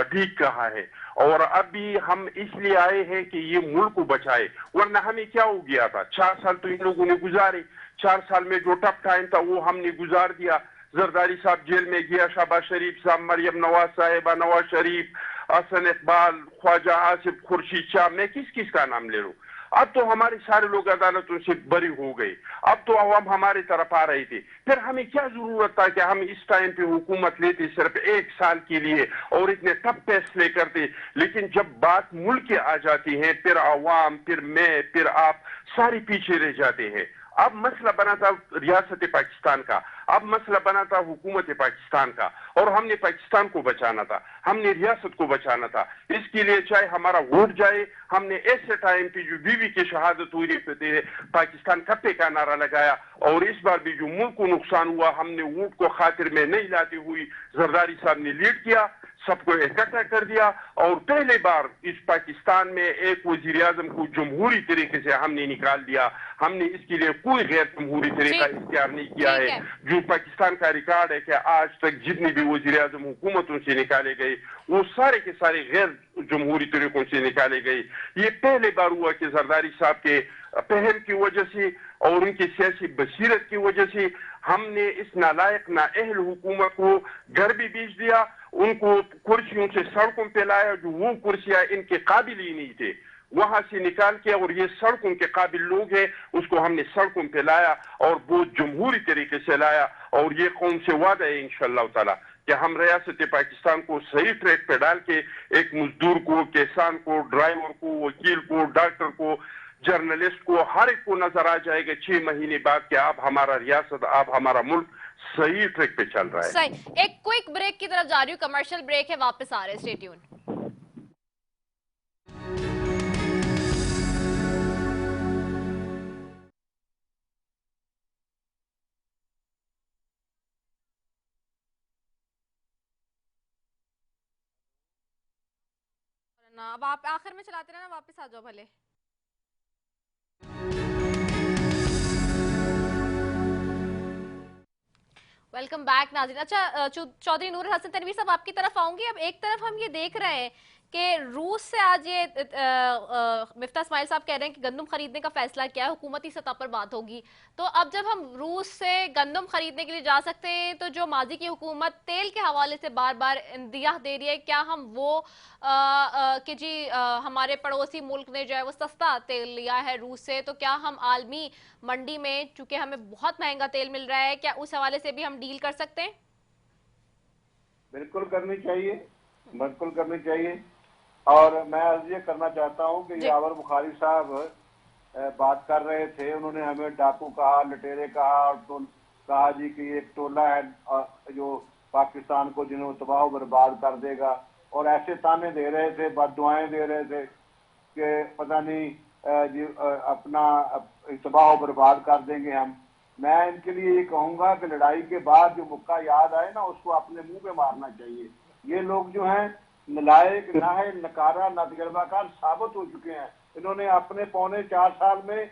ठीक कहा है। और अभी हम इसलिए आए हैं कि ये मुल्क को बचाए, वरना हमें क्या हो गया था? 4 साल तो इन लोगों ने गुजारे, 4 साल में जो टफ टाइम था वो हमने गुजार दिया। जरदारी साहब जेल में गया, शहबाज शरीफ साहब, मरियम नवाज साहिबा, नवाज शरीफ, हसन इकबाल, ख्वाजा आसिफ, खुर्शीद शाह, मैं किस किस का नाम ले लूं? अब तो हमारे सारे लोग अदालतों से बरी हो गए, अब तो अवाम हमारी तरफ आ रही थी। फिर हमें क्या जरूरत था कि हम इस टाइम पे हुकूमत लेते सिर्फ 1 साल के लिए और इतने टफ फैसले करते। लेकिन जब बात मुल्क की आ जाती है फिर अवाम, फिर मैं, फिर आप सारे पीछे रह जाते हैं। अब मसला बना था रियासत पाकिस्तान का, अब मसला बना था हुकूमत पाकिस्तान का, और हमने पाकिस्तान को बचाना था, हमने रियासत को बचाना था। इसके लिए चाहे हमारा वोट जाए, हमने ऐसे टाइम पे जो बीवी की शहादत हुई पे पाकिस्तान कप्पे का नारा लगाया, और इस बार भी जो मुल्क को नुकसान हुआ हमने वोट को खातिर में नहीं लाते हुई जरदारी साहब ने लीड किया, सबको इकट्ठा कर दिया, और पहले बार इस पाकिस्तान में एक वजीर आजम को जमहूरी तरीके से हमने निकाल दिया। हमने इसके लिए कोई गैर जमहूरी तरीका इख्तियार नहीं किया है। जो पाकिस्तान का रिकॉर्ड है कि आज तक जितने भी वजीर आजम हुकूमतों से निकाले गए वो सारे के सारे गैर जमहूरी तरीकों से निकाले गए। ये पहले बार हुआ कि जरदारी साहब के पहल की वजह से और उनकी सियासी बसीरत की वजह से हमने इस नालायक नाअहल हुकूमत को घर भी बेच दिया उनको कुर्सियों से सड़कों पे लाया, जो वो कुर्सियां इनके काबिल ही नहीं थे, वहां से निकाल के, और ये सड़कों के काबिल लोग हैं, उसको हमने सड़कों पे लाया और वो जमहूरी तरीके से लाया। और ये कौम से वादा है इंशाअल्लाह ताला कि हम रियासत पाकिस्तान को सही ट्रैक पे डाल के एक मजदूर को, किसान को, ड्राइवर को, वकील को, डॉक्टर को, जर्नलिस्ट को, हर एक को नजर आ जाएगा 6 महीने बाद कि आप हमारा रियासत, आप हमारा मुल्क सही ट्रैक पे चल रहा है। सही। एक क्विक ब्रेक की तरफ जा रही हूँ, कमर्शियल ब्रेक है, वापस आ रहे हैं, स्टे ट्यून। ना अब आप आखिर में चलाते रहना, वापस आ जाओ भले। वेलकम बैक नाज़रीन। अच्छा, चौधरी नूर हसन तनवीर साहब, आपकी तरफ आऊंगी। अब एक तरफ हम ये देख रहे हैं कि रूस से आज ये मिफ्ता इस्माइल साहब कह रहे हैं कि गंदम खरीदने का फैसला किया है, हुकूमती सतह पर बात होगी। तो अब जब हम रूस से गंदम खरीदने के लिए जा सकते हैं, तो जो माजी की हुकूमत तेल के हवाले से बार बार इंदिया दे रही है, क्या हम वो कि जी हमारे पड़ोसी मुल्क ने जो है वो सस्ता तेल लिया है रूस से, तो क्या हम आलमी मंडी में, चूंकि हमें बहुत महंगा तेल मिल रहा है, क्या उस हवाले से भी हम डील कर सकते हैं? बिल्कुल करनी चाहिए, बिल्कुल करनी चाहिए। और मैं अर्ज ये करना चाहता हूँ कि यावर बुखारी साहब बात कर रहे थे, उन्होंने हमें डाकू कहा, लुटेरे कहा, और तो कहा जी कि एक टोला है जो पाकिस्तान को जिन्होंने तबाह बर्बाद कर देगा, और ऐसे ताने दे रहे थे, बददुआएं दे रहे थे कि पता नहीं जी अपना तबाह बर्बाद कर देंगे हम। मैं इनके लिए ये कहूँगा कि लड़ाई के बाद जो मुक्का याद आए ना, उसको अपने मुंह पे मारना चाहिए। ये लोग जो हैं नलायक, नाहिल, नकारा, नातजर्बाकार साबित हो चुके हैं। इन्होंने अपने पौने 4 साल में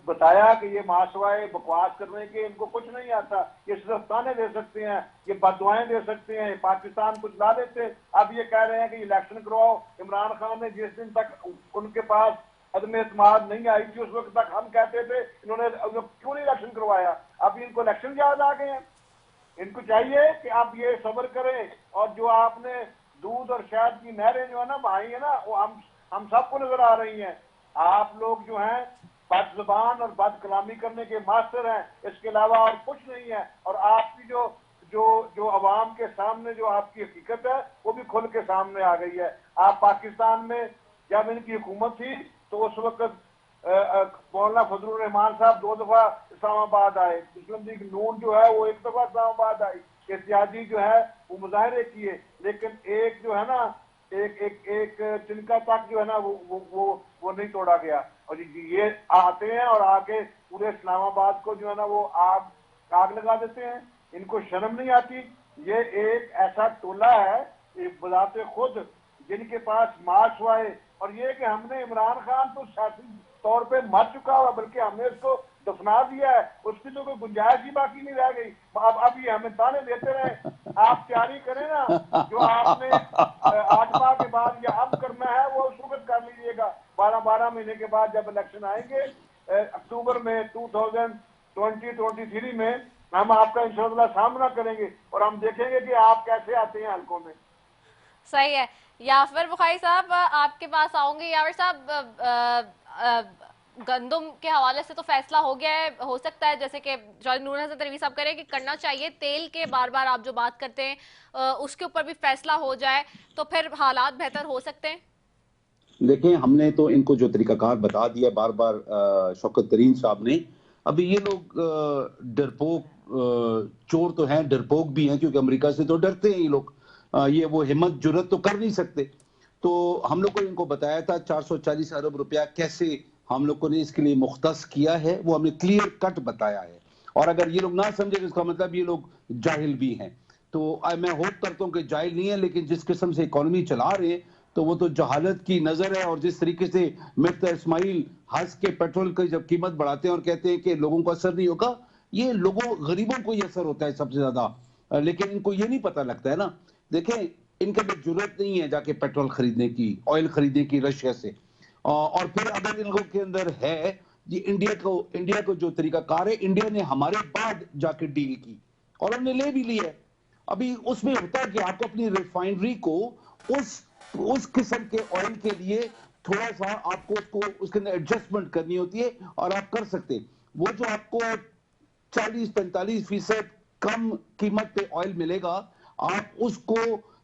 बताया कि ये माशवाए बकवास करने के इनको कुछ नहीं आता, ये सिर्फ ताने दे सकते हैं, ये बददुआएं दे सकते हैं, पाकिस्तान कुछ ला देते। अब ये कह रहे हैं कि इलेक्शन करवाओ। इमरान खान ने जिस दिन तक उनके पास अदम एतमाद नहीं आई थी, उस वक्त तक हम कहते थे इन्होंने क्यों नहीं इलेक्शन करवाया। अब इनको इलेक्शन याद आ गए हैं। इनको चाहिए कि आप ये सब्र करें, और जो आपने दूध और शहद की नहरें जो है ना बहाई है ना, वो हम सबको नजर आ रही हैं। आप लोग जो हैं बदजुबान और बद कलामी करने के मास्टर हैं, इसके अलावा और कुछ नहीं है। और आपकी जो अवाम के सामने जो आपकी हकीकत है वो भी खुल के सामने आ गई है। आप पाकिस्तान में जब इनकी हुकूमत थी तो उस वक्त मौलाना फजलुर रहमान साहब 2 दफा इस्लामाबाद आए, मुस्लिम लीग नून जो है वो 1 दफा इस्लामाबाद आई, एहतियाजी जो है वो मुजाहरे किए, लेकिन एक जो है ना एक तिनका तक जो है ना वो नहीं तोड़ा गया। और ये आते हैं और आके पूरे इस्लामाबाद को जो है ना वो आग लगा देते हैं। इनको शर्म नहीं आती। ये एक ऐसा टोला है बजाते खुद जिनके पास माशवाए, और ये कि हमने इमरान खान तो सियासी तौर पे मर चुका हुआ, बल्कि हमने इसको दफना दिया है, उसकी तो कोई गुंजाइश ही बाकी नहीं रह गई। अब ये हमें ताने देते रहे। आप तैयारी करें ना, जो आपने 8 माह के बाद या अब करना है वो उस वक्त कर लीजिएगा। 12 महीने के बाद जब इलेक्शन आएंगे अक्टूबर में 2023 में, हम आपका इंशाअल्लाह सामना करेंगे और हम देखेंगे कि आप कैसे आते हैं हल्कों में। सही है। याफर बुखारी साहब, आपके पास आऊंगे। यावर साहब, गंदम के हवाले से तो फैसला हो गया है, हो सकता है जैसे कि चौधरी नूर हसन तनवीर साहब करें कि करना चाहिए। तेल के बार बार आप जो बात करते हैं उसके ऊपर भी फैसला हो जाए तो फिर हालात बेहतर हो सकते हैं। देखिए, हमने तो इनको जो तरीकाकार बता दिया बार बार शौकत तरीन साहब ने। अभी ये लोग डरपोक चोर तो हैं, डरपोक भी हैं, क्योंकि अमेरिका से तो डरते हैं ये लोग। ये वो हिम्मत जुर्रत तो कर नहीं सकते। तो हम लोग को इनको बताया था 440 अरब रुपया कैसे हम लोग को ने इसके लिए मुख्तस किया है, वो हमने क्लियर कट बताया है। और अगर ये लोग ना समझे तो इसका मतलब ये लोग जाहिल भी हैं। तो मैं होप करता हूँ कि जाहिल नहीं है, लेकिन जिस किस्म से इकोनॉमी चला रहे हैं तो वो तो जहालत की नजर है। और जिस तरीके से मिफ्ता इस्माइल हंस के पेट्रोल की जब कीमत बढ़ाते हैं और कहते हैं कि लोगों को असर नहीं होगा, ये लोगों गरीबों को ही असर होता है सबसे ज्यादा, लेकिन इनको ये नहीं पता लगता है ना। देखें, इनका भी जरूरत नहीं है जाके पेट्रोल खरीदने की, ऑयल खरीदने की रशिया से। और फिर अगर इन लोगों के अंदर है जी इंडिया को जो तरीका कार है, इंडिया ने हमारे बाद जाके डील की और हमने ले भी ली है। अभी उसमें होता है कि आपको अपनी रिफाइनरी को उस किस्म के ऑयल के लिए थोड़ा सा आपको उसके अंदर एडजस्टमेंट करनी होती है और आप कर सकते हैं। वो जो आपको 40-45% कम कीमत पे ऑयल मिलेगा, आप उसको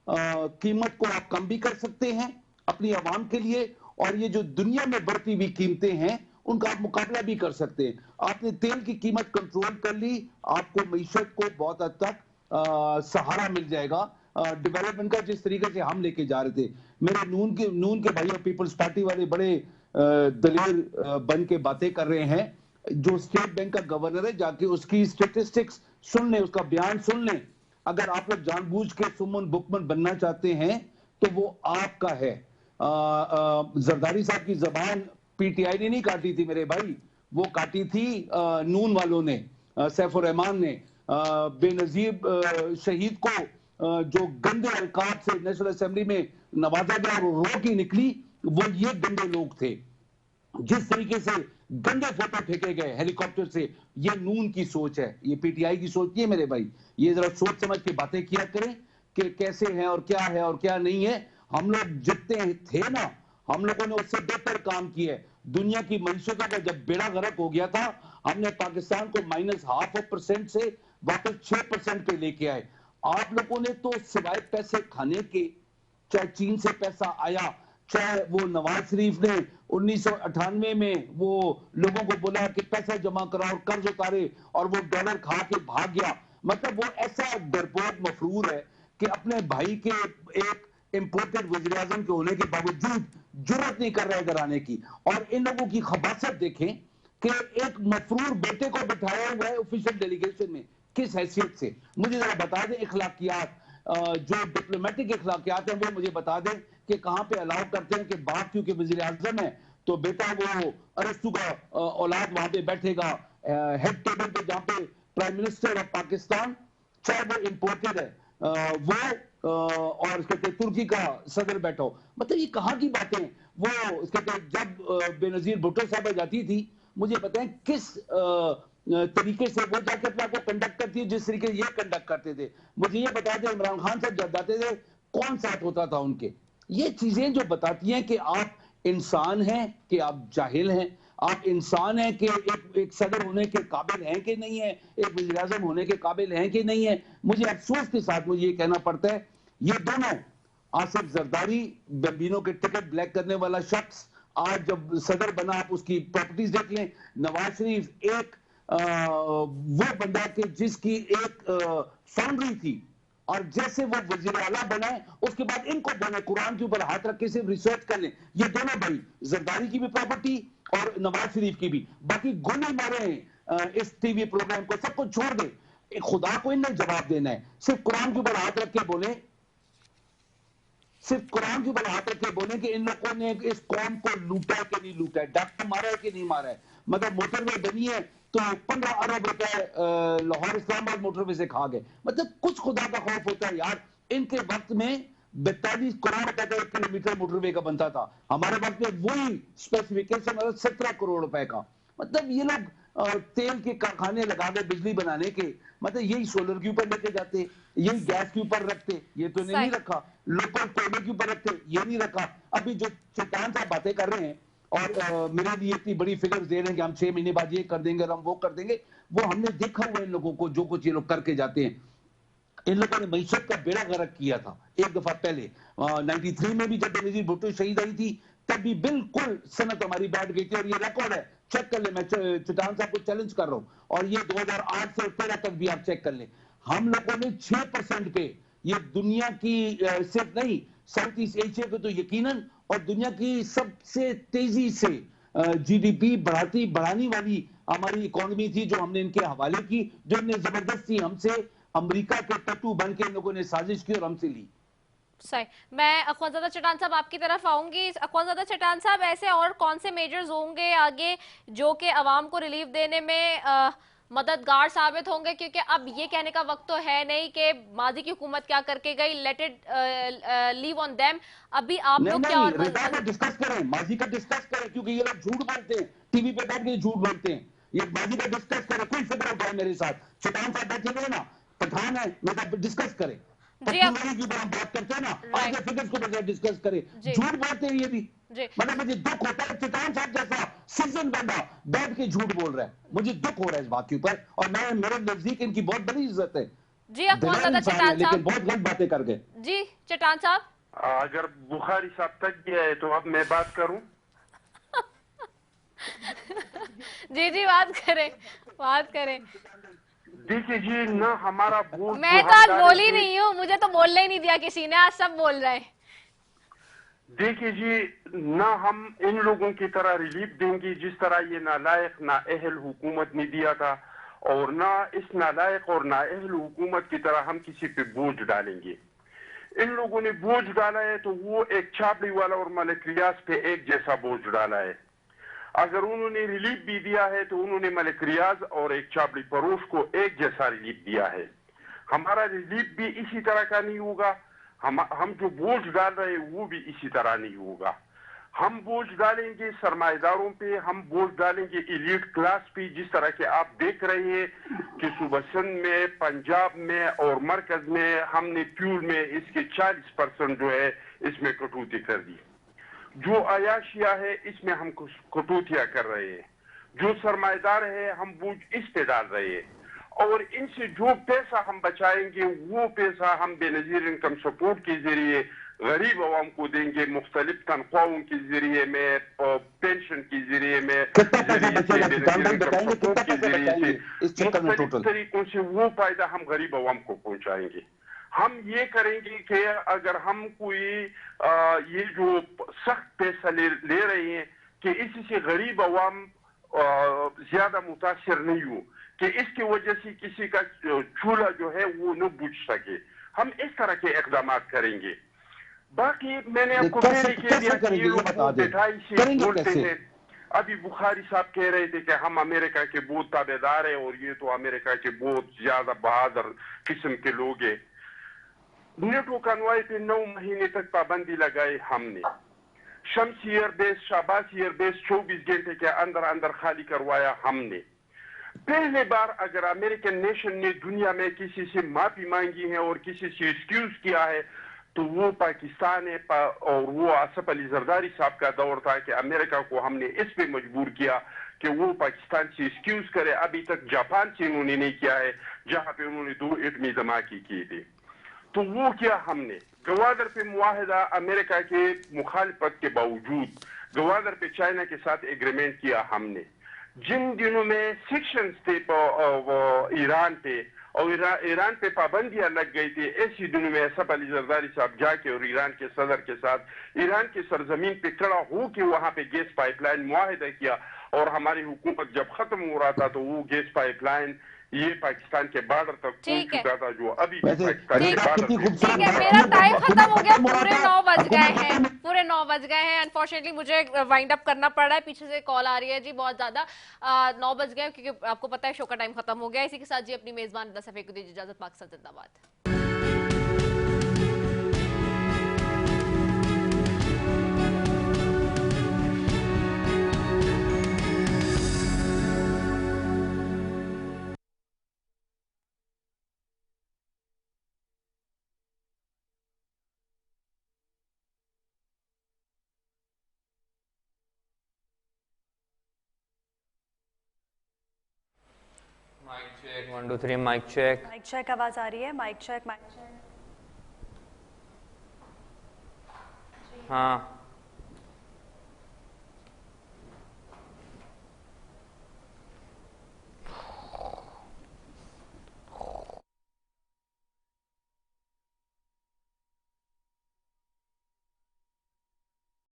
कीमत को आप कम भी कर सकते हैं अपनी आवाम के लिए, और ये जो दुनिया में बढ़ती हुई कीमतें हैं उनका आप मुकाबला भी कर सकते हैं। आपने तेल की कीमत कंट्रोल कर ली, आपको मईशत को बहुत हद तक सहारा मिल जाएगा डेवलपमेंट का, जिस तरीके से हम लेके जा रहे थे। मेरे नून के भाई और पीपल्स पार्टी वाले बड़े दलेर बन के बातें कर रहे हैं। जो स्टेट बैंक का गवर्नर है, जाके उसकी स्टेटिस्टिक्स सुन लें, उसका बयान सुन लें। अगर आप लोग जानबूझ के सुमन बुकमन बनना चाहते हैं तो वो आपका है। जरदारी साहब की जबान पीटीआई ने नहीं काटी थी मेरे भाई, वो काटी थी नून वालों ने, सैफुर रहमान ने। बेनजीर शहीद को जो गंदे अल्काब से नेशनल असेंबली में नवाजा गया और रो की निकली, वो ये गंदे लोग थे। जिस तरीके से गंदे फोटो फेंके गए हेलीकॉप्टर से, ये नून की सोच है, ये पीटीआई की सोच नहीं है मेरे भाई। ये जरा सोच समझ के बातें किया करें कि कैसे है और क्या नहीं है। हम लोग जितने थे ना, हम लोगों ने उससे बेहतर काम किया है। दुनिया की मईशतों का जब बेड़ा गर्क हो गया था, हमने पाकिस्तान को -0.5% से वापस 6% पे लेके आए। आप लोगों ने तो सिवाय पैसे खाने के, चाहे चीन से पैसा आया, चाहे वो नवाज शरीफ ने 1998 में वो लोगों को बोला कि पैसा जमा करा और कर्ज उतारे और वो डॉलर खा के भाग गया। मतलब वो ऐसा डरपोक मफरूर है कि अपने भाई के एक इंपोर्टेड वज़ीर आज़म के होने के बावजूद जुर्रत नहीं कर रहे इधर आने की। और इन लोगों की खबासत देखें कि एक मफरूर बेटे को बिठाया हुआ है ऑफिशियल डेलीगेशन में, किस हैसियत से? मुझे जरा बता दें इखलाकियात, जो डिप्लोमेटिक इखलाकियात हैं वो मुझे बता दें कि कहां पे अलाउ करते हैं कि बाप क्योंकि वज़ीर आज़म है तो बेटा वो अरस्तु का औलाद वहां पे बैठेगा हेड टेबल पे, जहां पे प्राइम मिनिस्टर ऑफ पाकिस्तान, चाहे वो इंपोर्टेड है वो और इसके तुर्की का सदर बैठा हो। मतलब ये कहां की बातें? वो इसके जब बेनजीर भुट्टो साहब जाती थी, मुझे बताएं किस तरीके से वो जाके अपने को कंडक्ट करती है, जिस तरीके से ये कंडक्ट करते थे। मुझे ये बता दें इमरान खान साहब जब जाते थे कौन साथ होता था उनके। ये चीजें जो बताती हैं कि आप इंसान हैं कि आप जाहिल हैं, आप इंसान हैं कि एक सदर होने के काबिल हैं कि नहीं है, एक वज़ीर आज़म होने के काबिल हैं कि नहीं है। मुझे अफसोस के साथ मुझे ये कहना पड़ता है, ये दोनों, आसिफ जरदारी बम्बिनो के टिकट ब्लैक करने वाला शख्स, आज जब सदर बना आप उसकी प्रॉपर्टीज देख लें। नवाज शरीफ एक वो बंदा के जिसकी एक फाउंड्री थी, और जैसे वो वज़ीर आला बनाए उसके बाद इनको बने कुरान के ऊपर हाथ रख के सिर्फ रिसर्च कर लें। ये दोनों भाई, जरदारी की भी प्रॉपर्टी और नवाज शरीफ की भी, बाकी गोली मारे इस टीवी प्रोग्राम को, सबको छोड़ दे। खुदा को इन्हें जवाब देना है, सिर्फ कुरान के ऊपर हाथ रख के बोले, सिर्फ कुरान के ऊपर हाथ रख के बोले कि इन लोगों ने इस कौम को लूटा है कि नहीं लूटा है, डॉक्टर मारा है कि नहीं मारा है। मतलब मोटरवे बनी है तो 15 अरब रुपए लाहौर इस्लामाबाद मोटरवे से खा गए। मतलब कुछ खुदा का खौफ होता है यार। इनके वक्त में 42 करोड़ रुपए का 1 किलोमीटर मोटरवे का बनता था, हमारे वक्त में वही स्पेसिफिकेशन 17 करोड़ रुपए का। मतलब ये लोग तेल के कारखाने लगा दे बिजली बनाने के, मतलब यही सोलर के ऊपर लेके जाते, यही गैस के ऊपर रखते, ये तो नहीं रखा, लोकल कोयले के ऊपर रखते, ये नहीं रखा। अभी जो चट्टान साहब बातें कर रहे हैं और मेरे लिए इतनी बड़ी फिगर्स दे रहे हैं कि हम 6 महीने बाद ये कर देंगे और हम वो कर देंगे, वो हमने देखा हुआ इन लोगों को, जो कुछ ये लोग करके जाते हैं। इन लोगों ने मईशत का बेड़ा गर्क किया था एक दफा पहले, 93 में भी जब बेनजीर भुट्टो शहीद आई थी तब भी बिल्कुल सनत हमारी बैठ गई थी, और ये रिकॉर्ड है, चेक कर ले, मैं चट्टान साहब को चैलेंज कर रहा हूं, और ये 2008 से 13 तक भी आप चेक कर ले। हम लोगों ने 6% पे ये दुनिया की सिर्फ नहीं, साउथ ईस्ट एशिया को तो यकीनन, और दुनिया की सबसे तेजी से जीडीपी बढ़ाने वाली हमारी इकोनॉमी थी जो हमने इनके हवाले की, जो इन्हें जबरदस्ती हमसे अमेरिका के टट्टू बन के इन लोगों ने साजिश की और हमसे ली। सही। मैं अख्वाज़ादा चट्टान साहब आपकी तरफ आऊंगी। अख्वाज़ादा चट्टान साहब, ऐसे और कौन से मेजर्स होंगे आगे जो कि अवाम को रिलीफ देने में मददगार साबित होंगे? क्योंकि अब ये कहने का वक्त तो है नहीं कि माजी की हुकूमत क्या करके गई, let it leave on them. अभी आप लोग क्या और डिस्कस करें, माजी का डिस्कस करें, क्योंकि ये लोग झूठ बोलते हैं, टीवी पे बैठ के झूठ बोलते हैं। ये माजी का डिस्कस करें, कोई फिक्र उठाए मेरे साथ, चट्टान साहब बैठे हुए ना, पठान है, मैं डिस्कस करें जी। अब की हम बात करते हैं ना, आज फिगर्स को बजाय डिस्कस करें, झूठ बोलते हैं ये भी। मतलब मुझे दुख होता है, चट्टान साहब जैसा सीजन बंदा बैठ के झूठ बोल रहा है, मुझे दुख हो रहा है इस बात के ऊपर। और मैं, मेरे नजदीक इनकी बहुत बड़ी इज्जत है जी। चट्टान साहब लेकिन बहुत गलत बातें कर गए जी। चट्टान साहब, अगर बुखारी साहब तक गया है तो अब मैं बात करूं? जी जी, बात करें, बात करें। देखिए जी, ना हमारा वोट, मैं तो आज बोली नहीं हूँ, मुझे तो बोलने ही नहीं दिया किसी ने, आज सब बोल रहे हैं। देखिए जी, ना हम इन लोगों की तरह रिलीफ देंगे जिस तरह ये नालायक नाअहल हुकूमत ने दिया था, और ना इस नालायक और नाअहल हुकूमत की तरह हम किसी पे बोझ डालेंगे। इन लोगों ने बोझ डाला है तो वो एक छाबड़ी वाला और मलिक रियाज पे एक जैसा बोझ डाला है। अगर उन्होंने रिलीफ भी दिया है तो उन्होंने मलिक रियाज और एक छाबड़ी फरोश को एक जैसा रिलीफ दिया है। हमारा रिलीफ भी इसी तरह का नहीं होगा। हम जो बोझ डाल रहे हैं वो भी इसी तरह नहीं होगा। हम बोझ डालेंगे सरमाएदारों पे, हम बोझ डालेंगे इलीट क्लास पे, जिस तरह के आप देख रहे हैं कि सूबा सिंध में, पंजाब में और मरकज में हमने फ्यूल में इसके 40% जो है इसमें कटौती कर दी। जो अयाशिया है इसमें हम कटौतियां कर रहे हैं। जो सरमाएदार है हम बोझ इस पे डाल रहे हैं, और इनसे जो पैसा हम बचाएंगे वो पैसा हम बेनजीर इनकम सपोर्ट के जरिए गरीब आवाम को देंगे, मुख्तलिफ तनख्वाहों के जरिए में, पेंशन के जरिए में, मुख्तलिफ तरीकों से वो फायदा हम गरीब आवाम को पहुंचाएंगे। हम ये करेंगे कि अगर हम कोई ये जो सख्त पैसा ले रहे हैं कि इससे गरीब आवाम ज्यादा मुतासिर नहीं हो, कि इसकी वजह से किसी का चूल्हा जो है वो न बुझ सके, हम इस तरह के इकदाम करेंगे। बाकी मैंने आपको पहले कह दिया कि ये लोग मिठाई से बोलते हैं। अभी बुखारी साहब कह रहे थे कि हम अमेरिका के बहुत ताबेदार हैं और ये तो अमेरिका के बहुत ज्यादा बहादुर किस्म के लोग हैं। नेटो कन्वाई पे 9 महीने तक पाबंदी लगाई हमने। शम्स एयरबेस, शाबाश एयरबेस 24 घंटे के अंदर अंदर खाली करवाया हमने। पहले बार अगर अमेरिकन नेशन ने दुनिया में किसी से माफी मांगी है और किसी से एक्सक्यूज किया है तो वो पाकिस्तान है। और वो आसिफ अली जरदारी साहब का दौर था कि अमेरिका को हमने इस पे मजबूर किया कि वो पाकिस्तान से एक्सक्यूज करे। अभी तक जापान से उन्होंने नहीं किया है, जहां पे उन्होंने 2 एटमी धमाके किए थे। तो वो किया हमने। गवादर पे मुआहदा अमेरिका के मुखालिफत के बावजूद गवादर पे चाइना के साथ एग्रीमेंट किया हमने। जिन दिनों में सेक्शंस थे ईरान पे और ईरान पे पाबंदियां लग गई थी, ऐसी दिनों में आसिफ अली जरदारी साहब जाके और ईरान के सदर के साथ ईरान की सरजमीन पे खड़ा हो के वहां पे गैस पाइपलाइन मुआहदा किया। और हमारी हुकूमत जब खत्म हो रहा था तो वो गैस पाइपलाइन ये पाकिस्तान के बॉर्डर तक पहुंच चुका था, जो अभी पाकिस्तान के बॉर्डर। ठीक है, मेरा टाइम खत्म हो गया, पूरे 9 बज गए हैं, पूरे 9 बज गए हैं। अनफॉर्चुनेटली मुझे वाइंड अप करना पड़ रहा है, पीछे से कॉल आ रही है जी बहुत ज्यादा। 9 बज गए क्योंकि आपको पता है शो का टाइम खत्म हो गया। इसी के साथ जी अपनी मेजबान रिदा सफी को दीजिए इजाजत। पाकिस्तान जिंदाबाद। Mike check 1 2 3 mike check. Mike check, आवाज आ रही है? Mike check, mike check. हाँ